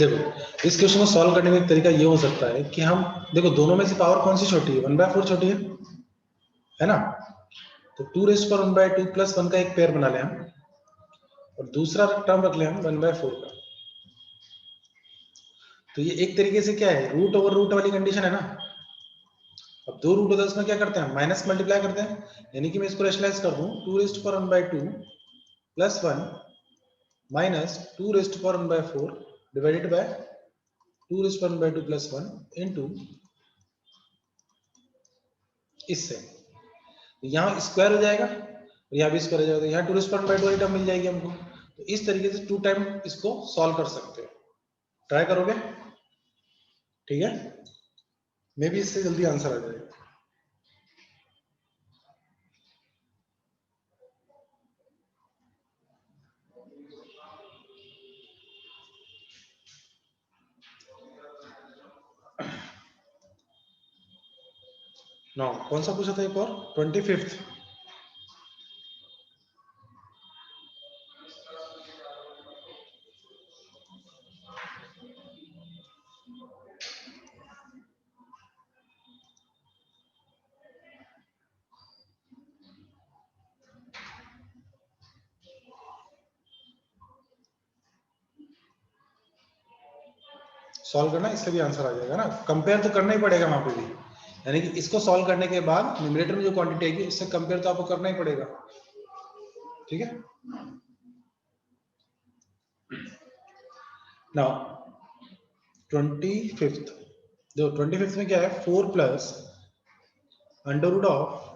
देखो, इस क्वेश्चन को सॉल्व करने का एक तरीका ये हो सकता है कि हम देखो दोनों में से पावर कौन सी छोटी है? 1/4 छोटी है ना? तो 2^1/2 प्लस 1 का एक पेयर बना लें हम, और दूसरा टर्म रख लें हम 1/4 का। तो ये एक तरीके से क्या है, रूट ओवर रूट वाली कंडीशन है ना। अब दो रूट होता है, उसमें क्या करते हैं, माइनस मल्टीप्लाई करते हैं, यानी कि मैं इसको रेशनलाइज कर दूं, 2^1/2 plus 1 minus 2^1/4 divided by 2^1/2 plus 1 into इससे यहाँ स्क्वायर हो जाएगा और यहाँ भी स्क्वायर हो जाएगा, यहाँ 2^2 टर्म मिल जाएगी हमको। तो इस तरीके से 2 टाइम इसको सॉल्व कर सकते हो। ट्राई करोगे? ठीक है, मे भी इससे जल्दी आंसर आ जाएगा। नो, कौन सा पूछा था एक और? 25th। सॉल्व करना, इससे भी आंसर आ जाएगा ना, कंपेयर तो करना ही पड़ेगा वहां पे भी, यानी कि इसको सॉल्व करने के बाद न्यूमरेटर में जो क्वांटिटी आएगी उससे कंपेयर तो आपको करना ही पड़ेगा, ठीक है। नाउ 25th, जो 25th में क्या है, 4 plus under root of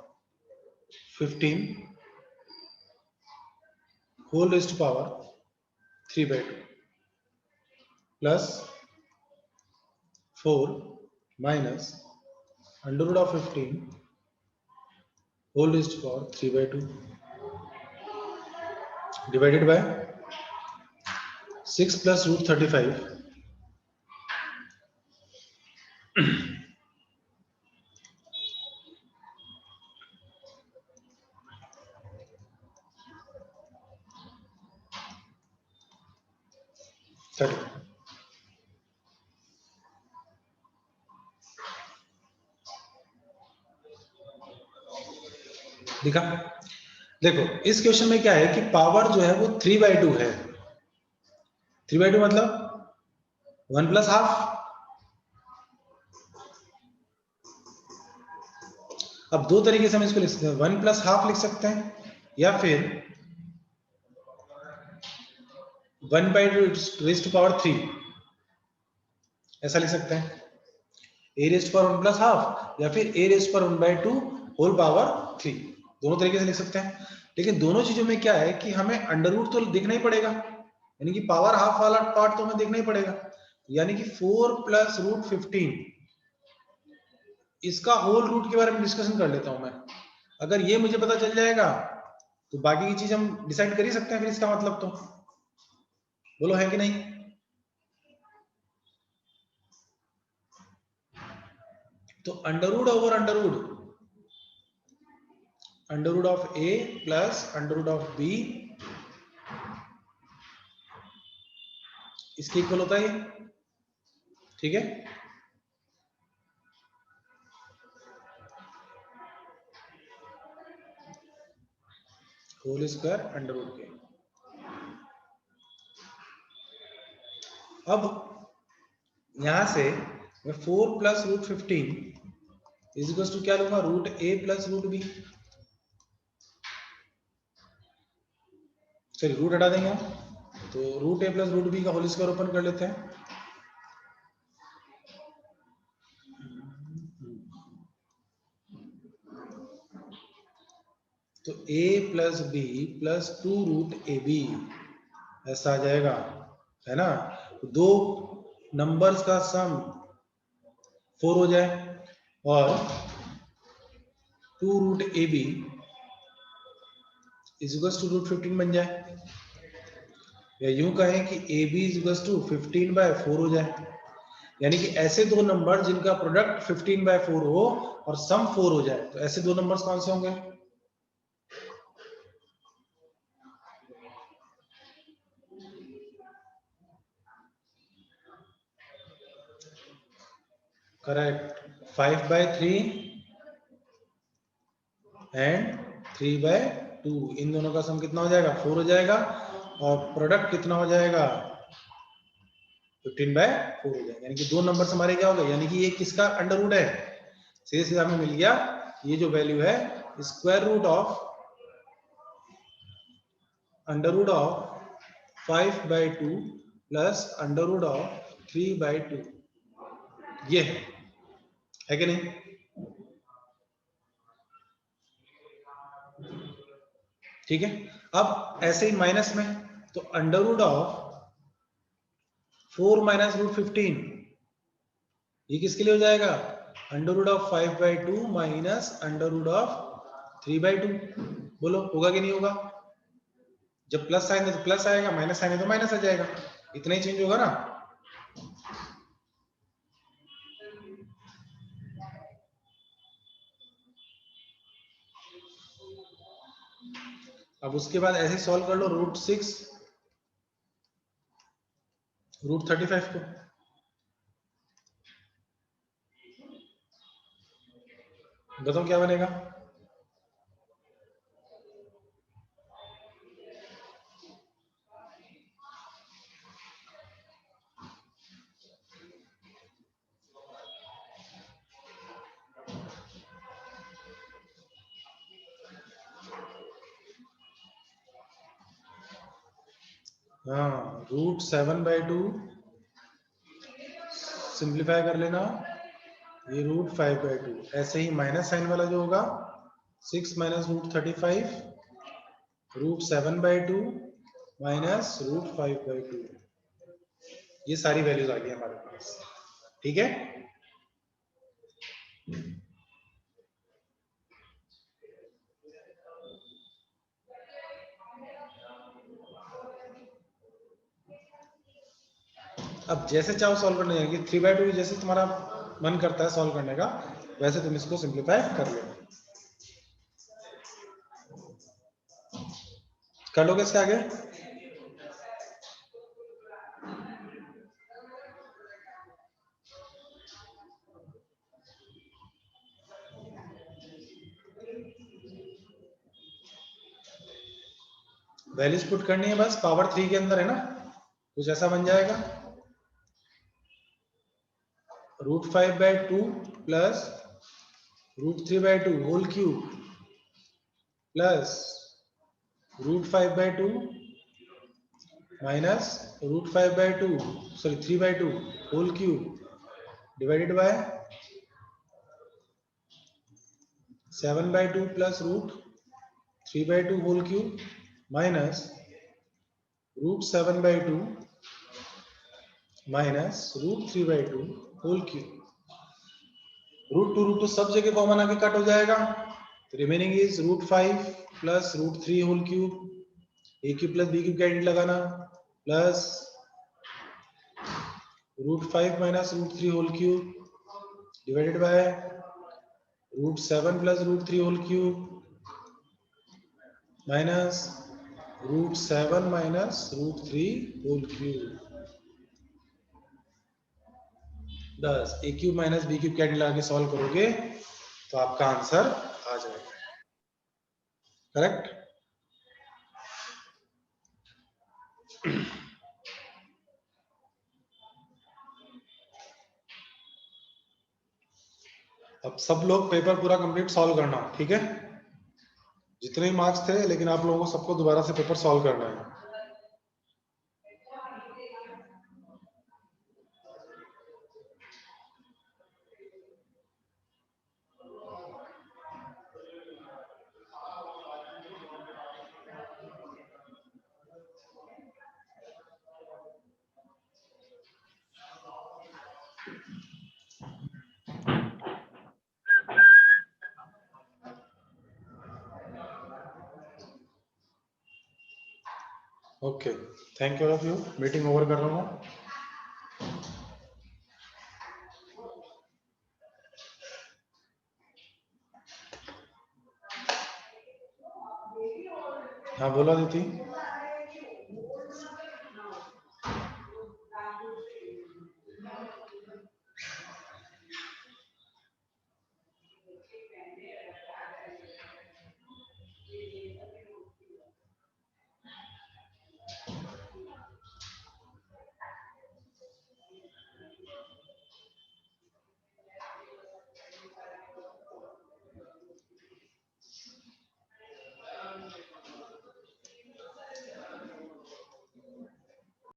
15 whole raised to power 3/2 plus 4 minus under root of 15 whole raised to power 3/2 divided by 6 plus root 35 30। दिखा? देखो इस क्वेश्चन में क्या है कि पावर जो है वो 3/2 है। 3/2 मतलब 1 प्लस हाफ। अब दो तरीके से हम इसको लिख सकते हैं, 1 प्लस हाफ लिख सकते हैं या फिर 1/2 ऐसा लिख सकते हैं, a raised power 1 plus half या फिर a raised power 1/2 whole power 3, दोनों तरीके से लिख सकते हैं। लेकिन दोनों चीजों में क्या है कि हमें अंडर रूट तो देखना ही पड़ेगा, यानी कि पावर हाफ वाला पार्ट तो हमें देखना ही पड़ेगा, यानी कि 4 प्लस रूट 15 इसका होल रूट के बारे में डिस्कशन कर लेता हूं मैं। अगर ये मुझे पता चल जाएगा तो बाकी की चीज हम डिसाइड कर ही सकते हैं फिर इसका मतलब, तो बोलो है कि नहीं। तो under root over under root of a plus under root of b इसके इक्वल होता है, ठीक है। होल स्क्वायर अंडर रूट के। अब यहां से मैं 4 plus root 15 is equal to क्या लूंगा, root a plus root b. चलिए रूट हटा देंगे हम, तो root a plus root b का होल स्क्वायर ओपन कर लेते हैं। तो a plus b plus 2 root a b ऐसा आ जाएगा, है ना। तो दो नंबर्स का सम 4 हो जाए और 2 root a b is equal to root 15 बन जाए, या यूं कहें कि a b is equal to 15/4 हो जाए। यानी कि ऐसे दो नंबर जिनका प्रोडक्ट 15/4 हो और सम 4 हो जाए, तो ऐसे दो नंबर्स कौन से होंगे। करेक्ट, 5/3 एंड 3/2, इन दोनों का सम कितना हो जाएगा, 4 हो जाएगा, और प्रोडक्ट कितना हो जाएगा, 15/4 हो जाएगा। यानी कि दो नंबर हमारे क्या हो गए, यानी कि ये किसका अंडर रूट है, सीधे सीधा हमें मिल गया ये जो वैल्यू है, square root of under root of 5/2 plus under root of 3/2, ये है कि नहीं। ठीक है, अब ऐसे ही माइनस में, तो under root of 4 minus root 15 ये किसके लिए हो जाएगा, under root of 5/2 minus under root of 3/2। बोलो होगा कि नहीं होगा, जब प्लस साइन है तो प्लस आएगा, माइनस साइन है तो माइनस आ जाएगा, इतना ही चेंज होगा ना। अब उसके बाद ऐसे सॉल्व कर लो, √6 √35 को, बताओ क्या बनेगा। हाँ, √7/2 सिंप्लीफाई कर लेना, ये √5/2। ऐसे ही माइनस साइन वाला जो होगा 6 माइनस √35 √7/2 माइनस √5/2। ये सारी वैल्यूज आ गई हमारे पास। ठीक है, अब जैसे चाहो सॉल्व करने जाएंगे, 3/2 जैसे तुम्हारा मन करता है सॉल्व करने का, वैसे तुम इसको सिंप्लीफाई कर लो। कर लोगे इसके आगे? वैल्यूज पुट करनी है बस, पावर 3 के अंदर है ना, कुछ ऐसा बन जाएगा √5/2 plus √3/2 whole cube plus √5/2 minus √5/2 sorry 3/2 whole cube divided by 7/2 plus √3/2 whole cube minus √7/2 minus √3/2 whole cube. √2 सब जगह कॉमन आके कट हो जाएगा, तो remaining is √5 plus √3 whole cube, A cube plus B cube candidate लगाना, plus √5 minus √3 whole cube divided by √7 plus √3 whole cube minus √7 minus √3 whole cube. 10 A cube minus B cube candidate लगा के solve करोगे तो आपका answer आ जाएगा। Correct? अब सब लोग पेपर पूरा कंप्लीट सॉल्व करना, ठीक है? जितने मार्क्स थे, लेकिन आप लोगों को सबको दोबारा से पेपर सॉल्व करना है। Okay, thank you all of you. Meeting over कर रहा हूँ। हाँ बोला दीदी।